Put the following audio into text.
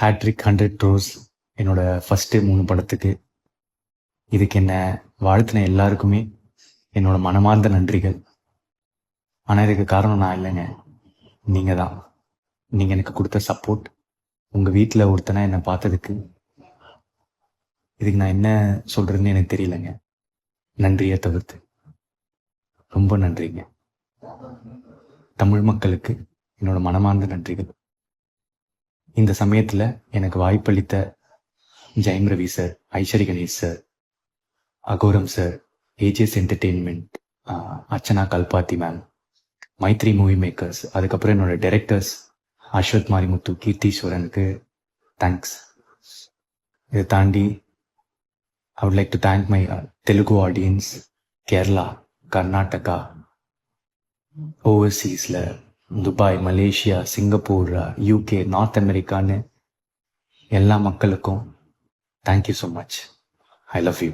Hat-trick 100 crores என்னோட first 3 படத்துக்கு. இதுக்கு என்ன வாழ்த்தின எல்லாருக்குமே என்னோட மனமார்ந்த நன்றிகள். ஆனால் இதுக்கு காரணம் நான் இல்லைங்க, நீங்கள் தான். நீங்கள் எனக்கு கொடுத்த சப்போர்ட், உங்கள் வீட்டில் ஒருத்தனை என்னை பார்த்ததுக்கு, இதுக்கு நான் என்ன சொல்கிறதுன்னு எனக்கு தெரியலைங்க. நன்றியை தவிர்த்து ரொம்ப நன்றிங்க. தமிழ் மக்களுக்கு என்னோட மனமார்ந்த நன்றிகள். இந்த சமயத்தில் எனக்கு வாய்ப்பளித்த Jayam Ravi sir, Aishwari Ganesh sir, Agoram sir, AGS entertainment, Archana Kalpathi ma'am, Maithri movie makers, அதுக்கப்புறம் என்னோட டைரக்டர்ஸ் அஸ்வத் மாரிமுத்து, கீர்த்தீஸ்வரனுக்கு தேங்க்ஸ். இதை தாண்டி I would like to thank my Telugu audience, Kerala, Karnataka, overseasல Dubai, Malaysia, Singapore, UK, north அமெரிக்கான்னு எல்லா மக்களுக்கும் thank you so much. I love you.